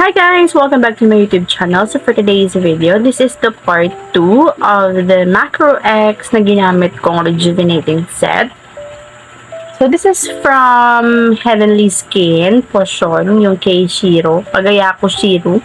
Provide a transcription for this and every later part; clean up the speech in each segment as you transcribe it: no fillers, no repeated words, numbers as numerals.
Hi guys! Welcome back to my YouTube channel. So for today's video, this is the part 2 of the Macro X na ginamit kong rejuvenating set. So this is from Heavenly Skin Potion, yung kay Shiro, Pagayako Shiro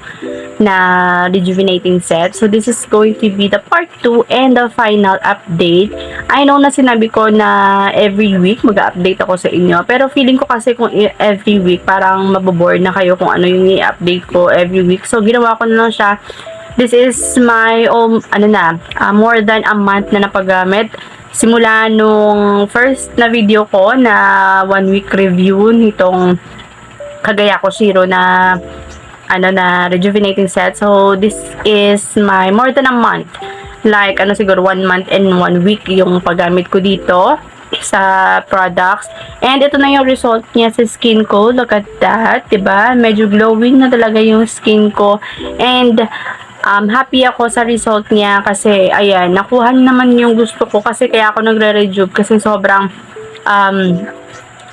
na rejuvenating set. So this is going to be the part 2 and the final update. I know na sinabi ko na every week mag-update ako sa inyo, pero feeling ko kasi kung every week parang mabobore na kayo kung ano yung i-update ko every week. So ginawa ko na lang siya. This is my more than a month na napagamit. Simula nung first na video ko na 1 week review nitong Kagayako Shiro na rejuvenating set. So this is my more than a month. Like siguro 1 month and 1 week yung paggamit ko dito sa products. And ito na yung result niya sa skin ko. Look at that, 'di ba? Medyo glowing na talaga yung skin ko. And happy ako sa result niya kasi ayan, nakuha naman yung gusto ko kasi kaya ako nagre-rejuve kasi sobrang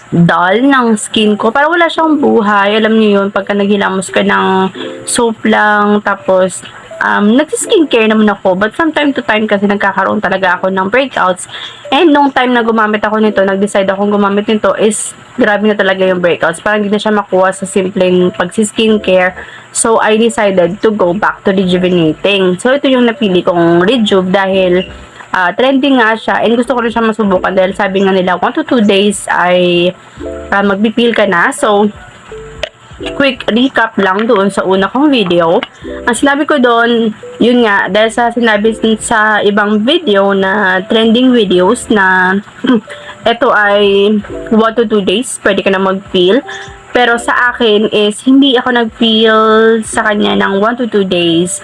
dull ng skin ko. Para wala siyang buhay. Alam niyo yun, pagka naghilamos ka ng soap lang, tapos nagsiskincare naman ako. But from time to time kasi nagkakaroon talaga ako ng breakouts. And nung time na gumamit ako nito, nag-decide akong gumamit nito is grabe na talaga yung breakouts. Parang hindi na siya makuha sa simpleng pagsiskincare. So, I decided to go back to rejuvenating. So, ito yung napili kong rejuve dahil trending nga siya and gusto ko rin siya masubukan dahil sabi nga nila 1 to 2 days ay magpipil ka na. So, quick recap lang doon sa una kong video. Ang sinabi ko doon, yun nga, dahil sa sinabi sa ibang video na trending videos na ito ay 1 to 2 days, pwede ka na mag-peel. Pero sa akin is, hindi ako nag-peel sa kanya ng 1 to 2 days.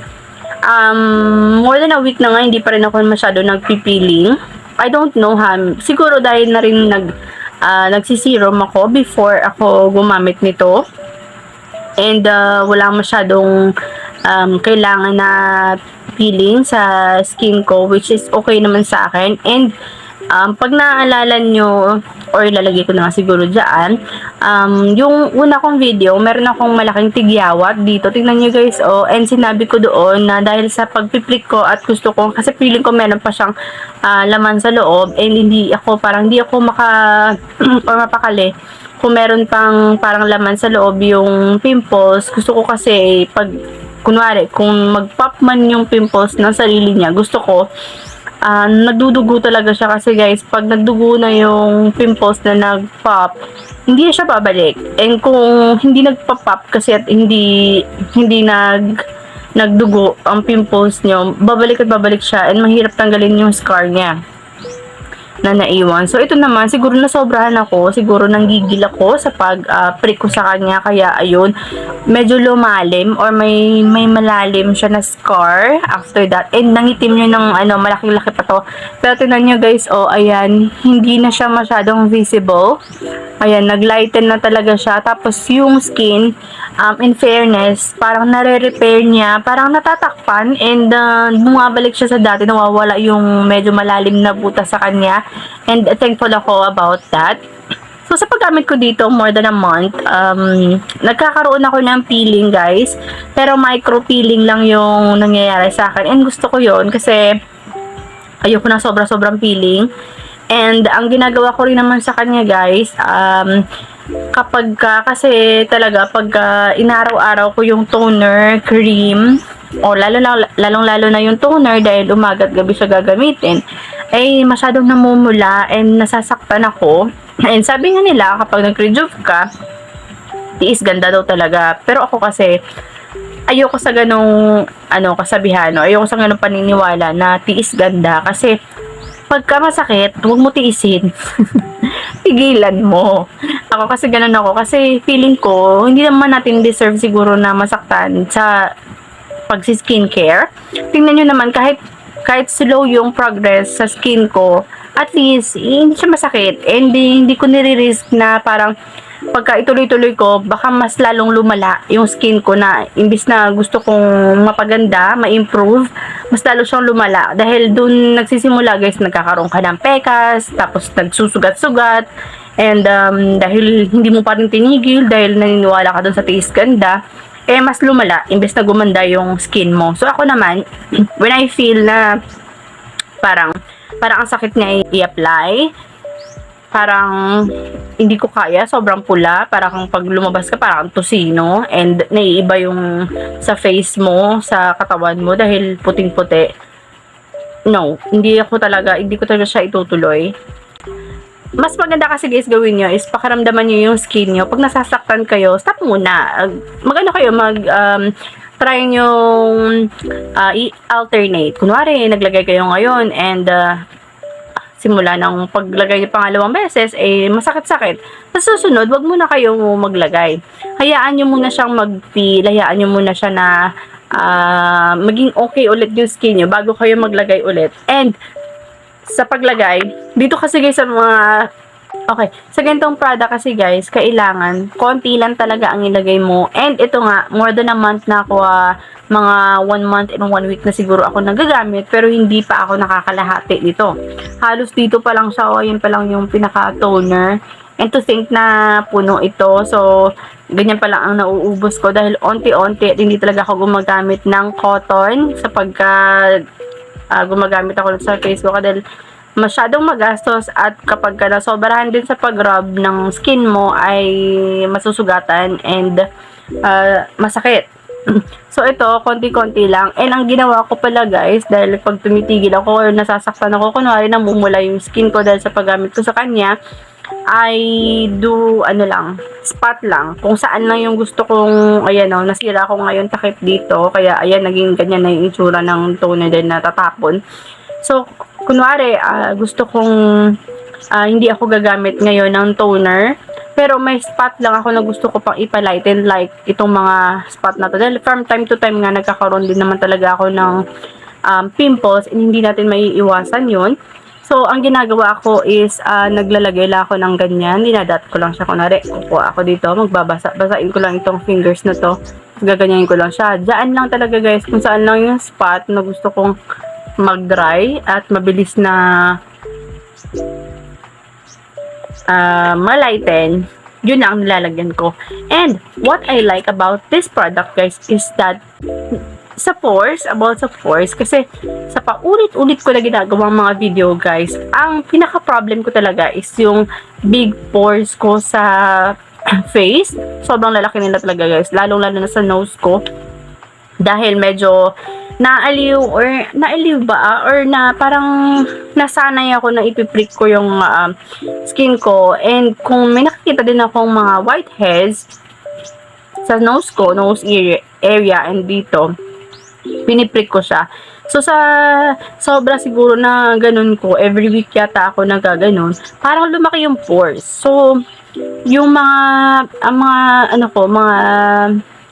More than a week na nga, hindi pa rin ako masyado nagpipiling. I don't know siguro dahil na rin nagsiserum ako before ako gumamit nito. And wala masyadong kailangan na peeling sa skin ko, which is okay naman sa akin. And pag naaalala nyo, or ilalagay ko na nga siguro dyan, yung una kong video, meron akong malaking tigyawat dito. Tingnan nyo guys, and sinabi ko doon na dahil sa pagpiplik ko at gusto ko, kasi feeling ko meron pa siyang laman sa loob, and hindi ako or mapakali kung meron pang parang laman sa loob yung pimples. Gusto ko kasi pag kunwari kung mag-pop man yung pimples ng sarili niya, gusto ko nagdudugo talaga siya kasi guys, pag nagdugo na yung pimples na nag-pop, hindi siya babalik. And kung hindi nagpa-pop kasi at hindi nagdugo ang pimples nyo, babalik at babalik siya and mahirap tanggalin yung scar niya na naiwan. So, ito naman, siguro nasobrahan ako. Siguro nanggigil ako sa pag-prick ko sa kanya. Kaya, ayun, medyo lumalim or may malalim siya na scar after that. And nangitim nyo ng malaki-laki pa to. Pero tingnan nyo guys, ayan, hindi na siya masyadong visible. Ayan, naglighten na talaga siya. Tapos, yung skin, in fairness, parang nare-repair niya. Parang natatakpan and bumabalik siya sa dati. Nawawala yung medyo malalim na butas sa kanya. And thankful ako about that. So, sa paggamit ko dito, more than a month, nagkakaroon ako ng peeling, guys. Pero micro-peeling lang yung nangyayari sa akin. And gusto ko yon kasi ayoko na sobra-sobrang peeling. And ang ginagawa ko rin naman sa kanya, guys, kasi talaga, pag inaraw-araw ko yung toner, cream, o lalong-lalo na yung toner dahil umaga at gabi siya gagamitin, ay masyadong namumula and nasasaktan ako. And sabi nga nila, kapag nag-rejuve ka, tiis ganda daw talaga. Pero ako kasi, ayoko sa ganong kasabihan, ayoko sa ganong paniniwala na tiis ganda. Kasi, pagka masakit, huwag mo tiisin. Tigilan mo. Ako kasi ganun ako. Kasi feeling ko, hindi naman natin deserve siguro na masaktan sa pagsi-skincare. Tingnan nyo naman, kahit slow yung progress sa skin ko, at least, hindi siya masakit. And hindi ko nire-risk na parang pagka ituloy-tuloy ko, baka mas lalong lumala yung skin ko na imbis na gusto kong mapaganda, ma-improve, mas lalo siyang lumala. Dahil dun nagsisimula guys, nagkakaroon ka ng pekas, tapos nagsusugat-sugat, And dahil hindi mo pa rin tinigil, dahil naniniwala ka dun sa taste ganda, mas lumala, imbes na gumanda yung skin mo. So ako naman, when I feel na parang ang sakit niya i-apply, parang hindi ko kaya, sobrang pula, parang pag lumabas ka parang tosino, and naiiba yung sa face mo, sa katawan mo dahil puting-puti. No, hindi ko talaga siya itutuloy. Mas maganda kasi guys gawin nyo is pakiramdaman nyo yung skin nyo. Pag nasasaktan kayo, stop muna. Try nyo i-alternate. Kunwari, naglagay kayo ngayon and simula ng paglagay nyo pangalawang beses, masakit-sakit. Sa susunod, wag muna kayo maglagay. Hayaan nyo muna siyang mag-feel, hayaan nyo muna siya na maging okay ulit yung skin nyo bago kayo maglagay ulit. And sa paglagay, dito kasi guys sa sa ganitong product kasi guys, kailangan konti lang talaga ang ilagay mo. And ito nga, more than a month na ako, mga 1 month and 1 week na siguro ako nagagamit, pero hindi pa ako nakakalahati dito. Halos dito pa lang siya, yun pa lang yung pinaka-toner. And to think na puno ito, so ganyan pa lang ang nauubos ko dahil onti-onti at hindi talaga ako gumagamit ng cotton sa gumagamit ako sa face ko dahil masyadong magastos at kapag ka nasobrahan din sa pag-rub ng skin mo ay masusugatan and masakit. So ito, konti-konti lang. And ang ginawa ko pala guys, dahil pag tumitigil ako or nasasaktan ako, kunwari namumula yung skin ko dahil sa paggamit ko sa kanya, I do spot lang kung saan lang yung gusto kong, nasira ko ngayon takip dito, kaya ayan, naging ganyan na yung itsura ng toner din natatapon. So kunwari gusto kong hindi ako gagamit ngayon ng toner, pero may spot lang ako na gusto ko pang ipalighten, like itong mga spot na to, dahil from time to time nga nagkakaroon din naman talaga ako ng pimples, and hindi natin maiiwasan yun. So, ang ginagawa ko is, naglalagay lang ako ng ganyan. Dinadat ko lang siya. Kunwari, kukuha ako dito. Basain ko lang itong fingers na to. Gaganyahin ko lang siya. Diyan lang talaga guys. Kung saan lang yung spot na gusto kong mag-dry at mabilis na malighten. Yun na ang nilalagyan ko. And, what I like about this product guys is that sa pores, kasi sa paulit-ulit ko na ginagawang mga video guys, ang pinaka-problem ko talaga is yung big pores ko sa face. Sobrang lalaki nila talaga guys, lalong-lalo na sa nose ko. Dahil medyo naaliw ba or na parang nasanay ako na ipiprick ko yung skin ko. And kung may nakikita din akong mga whiteheads sa nose ko, nose area and dito, piniprick ko siya. So sa sobra siguro na ganun ko, every week yata ako nagaganon, parang lumaki yung pores. So yung mga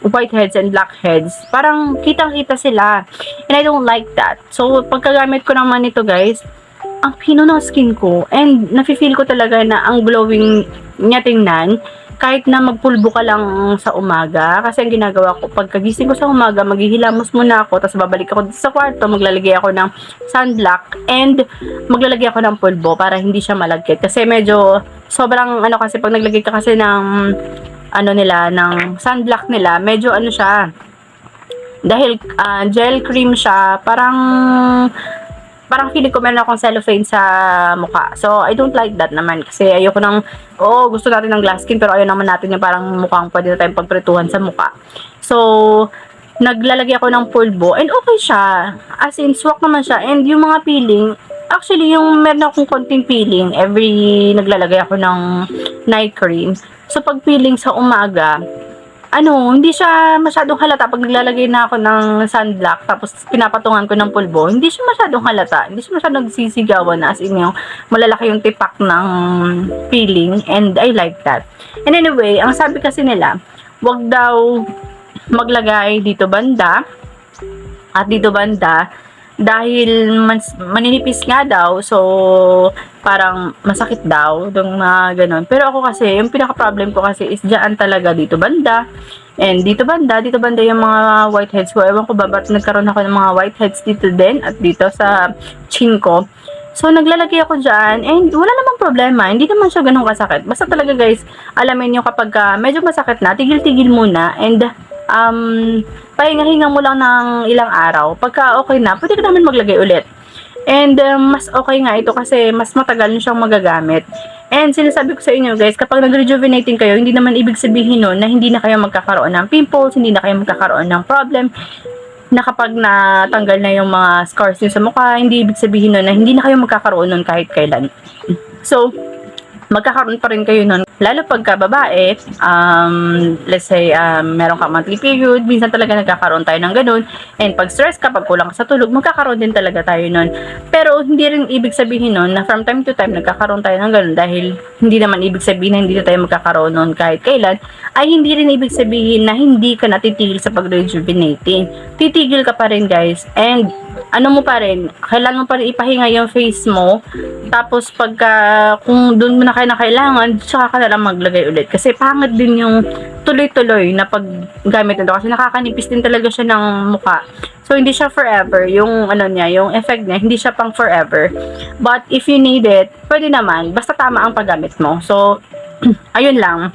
whiteheads and blackheads, parang kitang-kita sila. And I don't like that. So pagkagamit ko naman ito guys, ang pino ng skin ko, and nafe-feel ko talaga na ang glowing niya tingnan kahit na magpulbo ka lang sa umaga. Kasi ang ginagawa ko, pagkagising ko sa umaga, maghihilamos muna ako, tapos babalik ako sa kwarto, maglalagay ako ng sunblock, and maglalagay ako ng pulbo para hindi siya malagkit. Kasi medyo, sobrang kasi pag naglagay ka kasi ng, ng sunblock nila, medyo siya, dahil gel cream siya, parang feeling ko meron akong cellophane sa mukha. So, I don't like that naman. Kasi ayoko gusto natin ng glass skin, pero ayaw naman natin yung parang mukhang pwede na tayong pagpretuhan sa mukha. So, naglalagay ako ng pulbo, and okay siya. As in, swak naman siya. And yung mga peeling, actually, yung meron akong konting peeling, every naglalagay ako ng night cream. So, pag peeling sa umaga, hindi siya masyadong halata pag naglalagay na ako ng sunblock tapos pinapatungan ko ng pulbo. Hindi siya masyadong halata. Hindi siya masyadong nagsisigawan na, as in yung malalaki yung tipak ng peeling, and I like that. And anyway, ang sabi kasi nila, wag daw maglagay dito banda at dito banda dahil maninipis nga daw, so parang masakit daw yung mga ganun. Pero ako kasi, yung pinaka-problem ko kasi is dyan talaga, dito banda, and dito banda yung mga whiteheads ko. Ewan ko ba ba't nagkaroon ako ng mga whiteheads dito din at dito sa chin ko. So, naglalagay ako dyan and wala namang problema. Hindi naman siya ganun kasakit. Basta talaga guys, alamin nyo kapag medyo masakit na, tigil-tigil muna and pahinga-hinga mo lang ng ilang araw. Pagka okay na, pwede ka naman maglagay ulit. And mas okay nga ito kasi mas matagal nyo siyang magagamit. And sinasabi ko sa inyo guys, kapag nag-rejuvenating kayo, hindi naman ibig sabihin nun na hindi na kayo magkakaroon ng pimples, hindi na kayo magkakaroon ng problem, na kapag natanggal na yung mga scars nyo sa mukha, hindi ibig sabihin nun na hindi na kayo magkakaroon nun kahit kailan. So, magkakaroon pa rin kayo nun. Lalo pagka babae, let's say, meron ka monthly period, minsan talaga nagkakaroon tayo ng ganun. And pag stress ka, pag kulang ka sa tulog, magkakaroon din talaga tayo nun. Pero hindi rin ibig sabihin nun na from time to time nagkakaroon tayo ng ganun dahil hindi naman ibig sabihin na hindi na tayo magkakaroon nun kahit kailan, ay hindi rin ibig sabihin na hindi ka natitigil sa pag-rejuvenating. Titigil ka pa rin guys. And ano mo pa rin, kailangan mo pa rin ipahinga yung face mo. Tapos pagka, kung doon mo na kayo na kailangan, saka ka na lang maglagay ulit. Kasi pangit din yung tuloy-tuloy na paggamit nito. Kasi nakakanipis din talaga siya ng mukha. So, hindi siya forever. Yung, ano niya, yung effect niya, hindi siya pang forever. But, if you need it, pwede naman. Basta tama ang paggamit mo. So, ayun lang.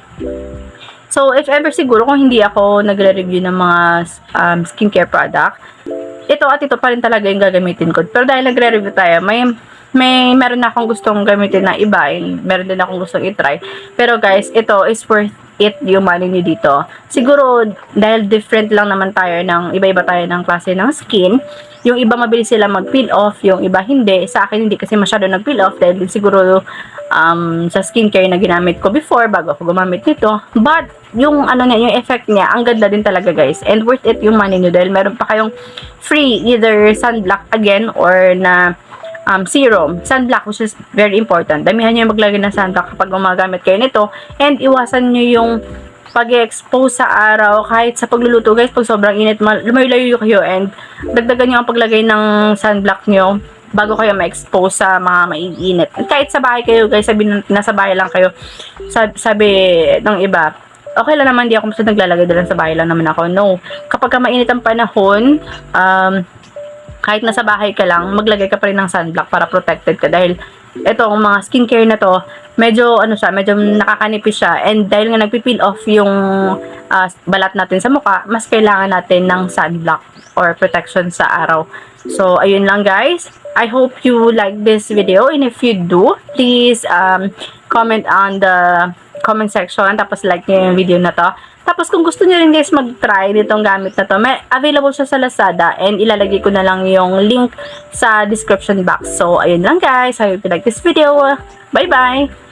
So, if ever siguro, kung hindi ako nagre-review ng mga skincare product, ito at ito pa rin talaga yung gagamitin ko. Pero dahil nagre-review tayo, meron na akong gustong gamitin na iba, meron din akong gustong i-try. Pero guys, ito is worth it yung money nyo dito. Siguro, dahil different lang naman tayo iba-iba tayo ng klase ng skin, yung iba mabilis sila mag-peel off, yung iba hindi. Sa akin, hindi kasi masyado nag-peel off dahil siguro sa skincare na ginamit ko before, bago ako gumamit nito. But, yung yung effect niya, ang ganda din talaga guys. And worth it yung money nyo dahil meron pa kayong free either sunblock again or na serum. Sunblock, which is very important. Damihan nyo yung maglagay ng sunblock kapag gumagamit kayo nito. And iwasan nyo yung pag-expose sa araw kahit sa pagluluto guys. Pag sobrang init, lumayo-layo kayo and dagdagan nyo ang paglagay ng sunblock nyo bago kayo ma-expose sa mga maiinit. At kahit sa bahay kayo guys, sabi nasa bahay lang kayo, sabi ng iba, okay lang naman, di ako masyadong naglalagay doon, sa bahay lang naman ako. No. Kapag mainit ang panahon, kahit nasa bahay ka lang, maglagay ka pa rin ng sunblock para protected ka. Dahil itong mga skincare na to, medyo nakakanipis siya. And dahil nga nagpipeel off yung balat natin sa mukha, mas kailangan natin ng sunblock or protection sa araw. So, ayun lang guys. I hope you like this video. And if you do, please comment on the comment section. Tapos like nyo yung video na to. Tapos kung gusto niyo rin guys mag-try nitong gamit na to, may available siya sa Lazada and ilalagay ko na lang yung link sa description box. So, ayun lang guys. I hope you like this video. Bye-bye!